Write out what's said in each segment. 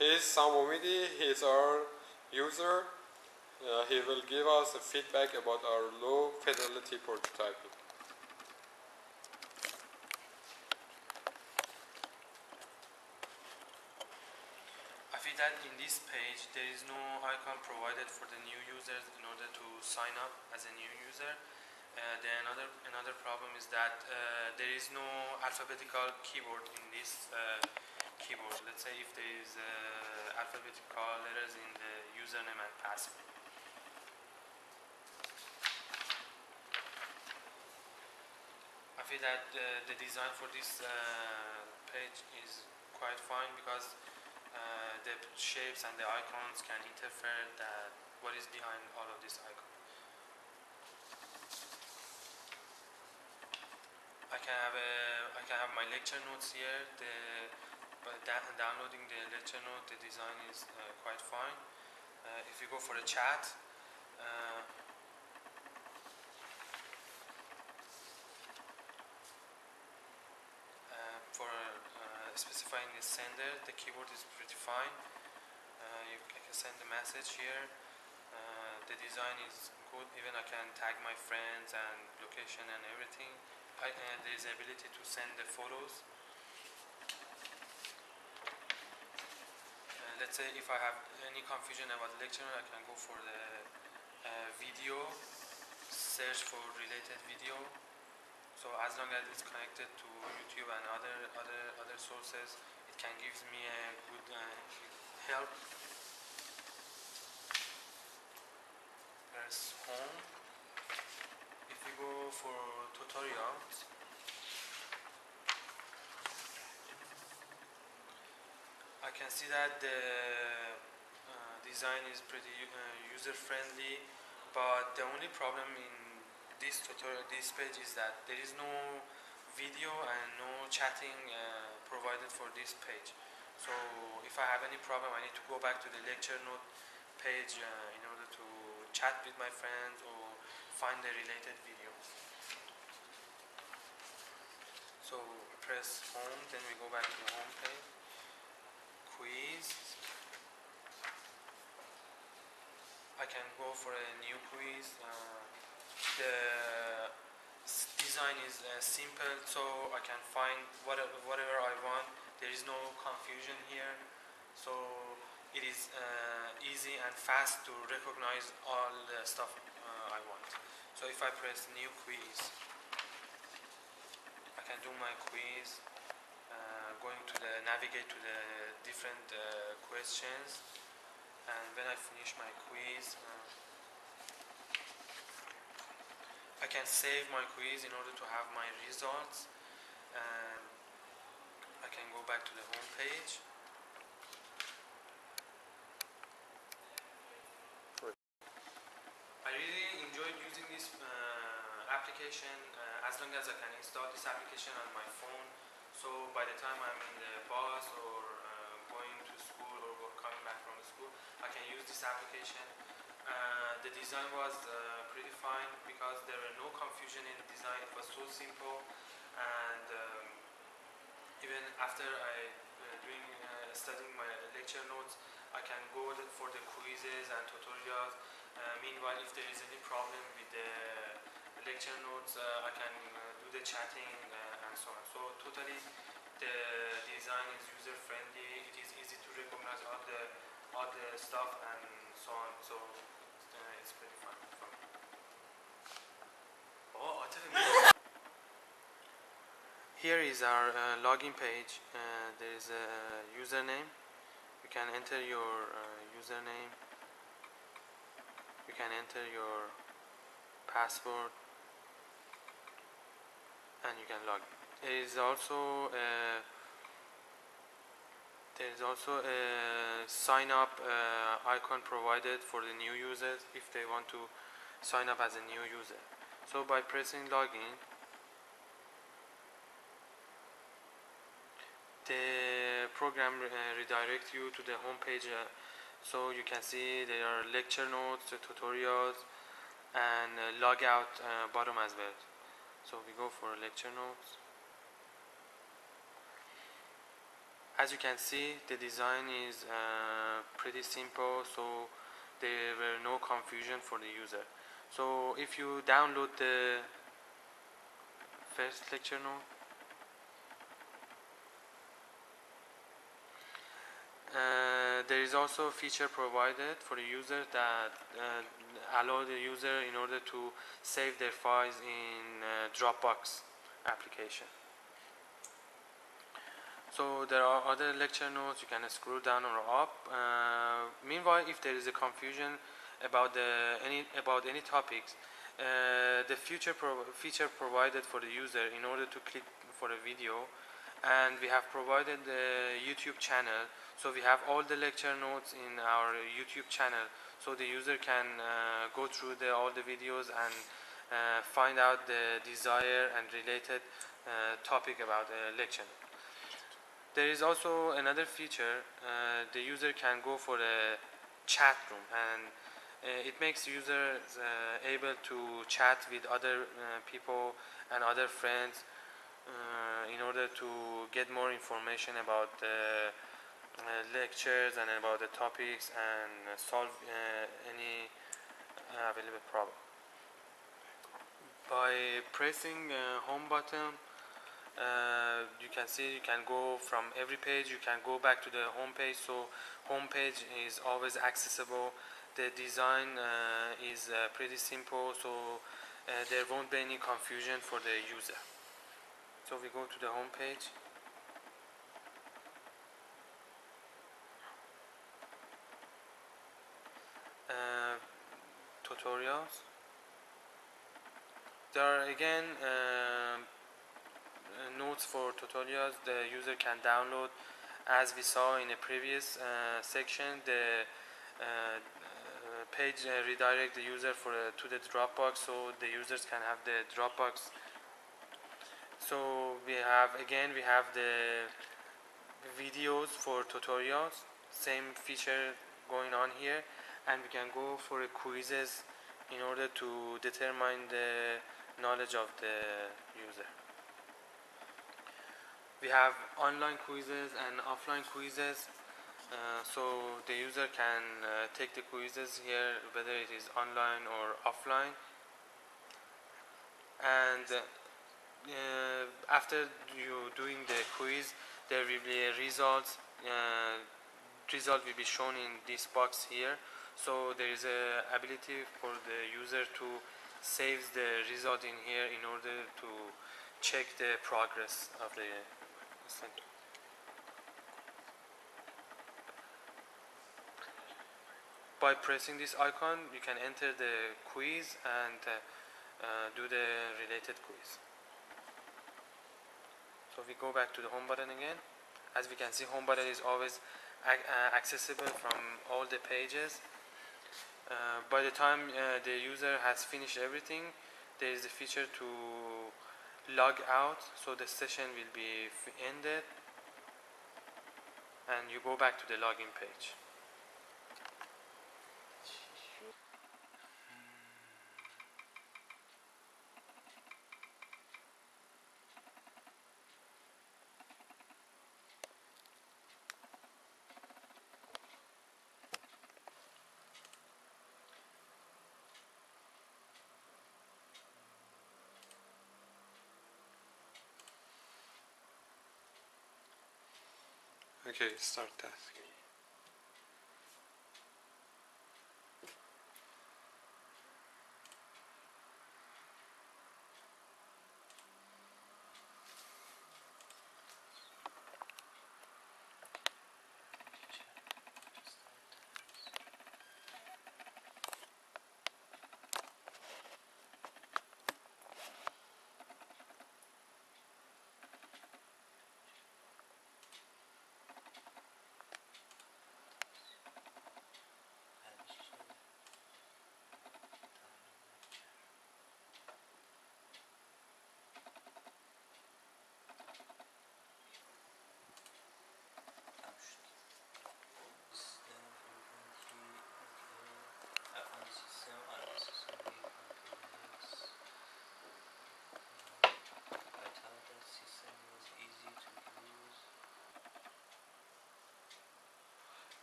He's Samomidi, he's our user. He will give us a feedback about our low fidelity prototyping. I feel that in this page there is no icon provided for the new users in order to sign up as a new user. Then another problem is that there is no alphabetical keyboard in this keyboard. Let's say if there is alphabetical letters in the username and password. I feel that the design for this page is quite fine because the shapes and the icons can interfere that what is behind all of this icon. I can have my lecture notes here. Downloading the lecture note, the design is quite fine. If you go for a chat, for specifying the sender, the keyboard is pretty fine. I can send a message here. The design is good. Even I can tag my friends and location and everything. There is the ability to send the photos. Let's say if I have any confusion about the lecture, I can go for the video, search for related video. So as long as it's connected to YouTube and other sources, it can give me a good help. Press home. If we go for tutorials, I can see that the design is pretty user-friendly, but the only problem in this tutorial, this page, is that there is no video and no chatting provided for this page. So if I have any problem, I need to go back to the lecture note page in order to chat with my friends or find the related video. So press home, then we go back to the home page. Quiz. I can go for a new quiz. The design is simple, so I can find whatever I want. There is no confusion here, so it is easy and fast to recognize all the stuff I want. So if I press new quiz, I can do my quiz, going to the navigate to the different questions, and when I finish my quiz, I can save my quiz in order to have my results, and I can go back to the home page. I really enjoyed using this application as long as I can install this application on my phone. So by the time I'm in the bus or going to school or coming back from school, I can use this application. The design was pretty fine because there were no confusion in the design. It was so simple, and even after studying my lecture notes, I can go for the quizzes and tutorials. Meanwhile, if there is any problem with the lecture notes, I can do the chatting and so on. So totally, the design is user friendly. It is easy to recognize all the stuff and so on. So it's pretty fun for me. Oh, here is our login page. There is a username. You can enter your username. You can enter your password, and you can log in. There is also a sign up icon provided for the new users if they want to sign up as a new user. So by pressing login, the program redirects you to the home page. So you can see there are lecture notes, tutorials, and log out bottom as well. So we go for lecture notes. As you can see, the design is pretty simple, so there were no confusion for the user. So if you download the first lecture note, there is also a feature provided for the user that allow the user in order to save their files in Dropbox application. So there are other lecture notes. You can scroll down or up. Meanwhile, if there is a confusion about any topics, the feature provided for the user in order to click for a video, and we have provided the YouTube channel. So we have all the lecture notes in our YouTube channel, so the user can go through all the videos and find out the desired and related topic about the lecture. There is also another feature. The user can go for a chat room, and it makes users able to chat with other people and other friends in order to get more information about the lectures and about the topics and solve any available problem. By pressing home button, you can see you can go from every page, you can go back to the home page. So home page is always accessible. The design is pretty simple, so there won't be any confusion for the user. So we go to the home page. Tutorials. There are again notes for tutorials the user can download. As we saw in a previous section, the page redirect the user to the Dropbox, so the users can have the Dropbox. So we have the videos for tutorials, same feature going on here, and we can go for quizzes in order to determine the knowledge of the user. We have online quizzes and offline quizzes, so the user can take the quizzes here, whether it is online or offline. And after you doing the quiz, there will be a result. Result will be shown in this box here. So there is a ability for the user to save the result in here in order to check the progress of the center. By pressing this icon, you can enter the quiz and do the related quiz. So we go back to the home button again. As we can see, home button is always accessible from all the pages. By the time the user has finished everything, there is a feature to log out, so the session will be ended and you go back to the login page. Okay, start task.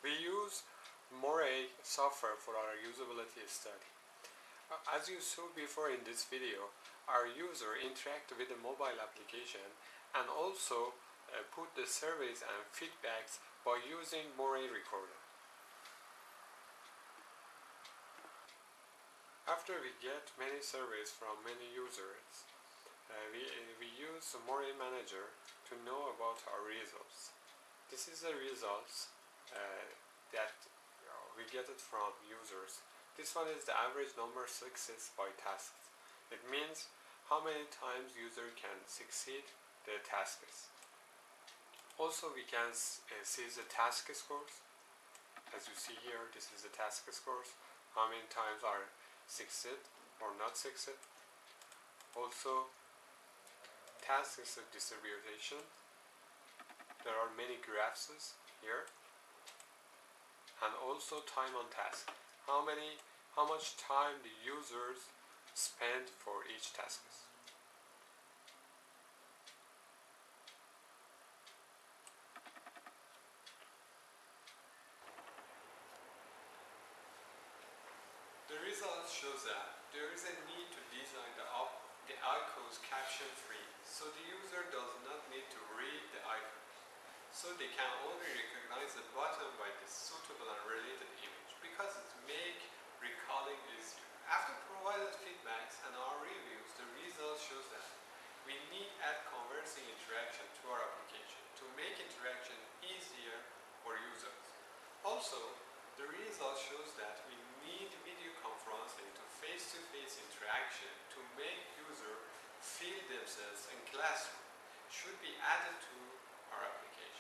We use Moray software for our usability study. As you saw before in this video, our user interact with the mobile application and also put the surveys and feedbacks by using Moray recorder. After we get many surveys from many users, we use the Moray Manager to know about our results. This is the results that we get it from users. This one is the average number success by tasks. It means how many times user can succeed the tasks. Also we can see the task scores. As you see here, this is the task scores. How many times are succeed or not succeed. Also tasks distribution. There are many graphs here. And also time on task. How much time the users spend for each task. The results shows that there is a need to design the icons caption free, so the user does not need to read the icon. So they can only recognize the button by the suitable and related image because it makes recalling easier. After provided feedbacks and our reviews, the result shows that we need add conversing interaction to our application to make interaction easier for users. Also, the result shows that we need video conferencing to face-to-face interaction to make users feel themselves in classroom should be added to our application.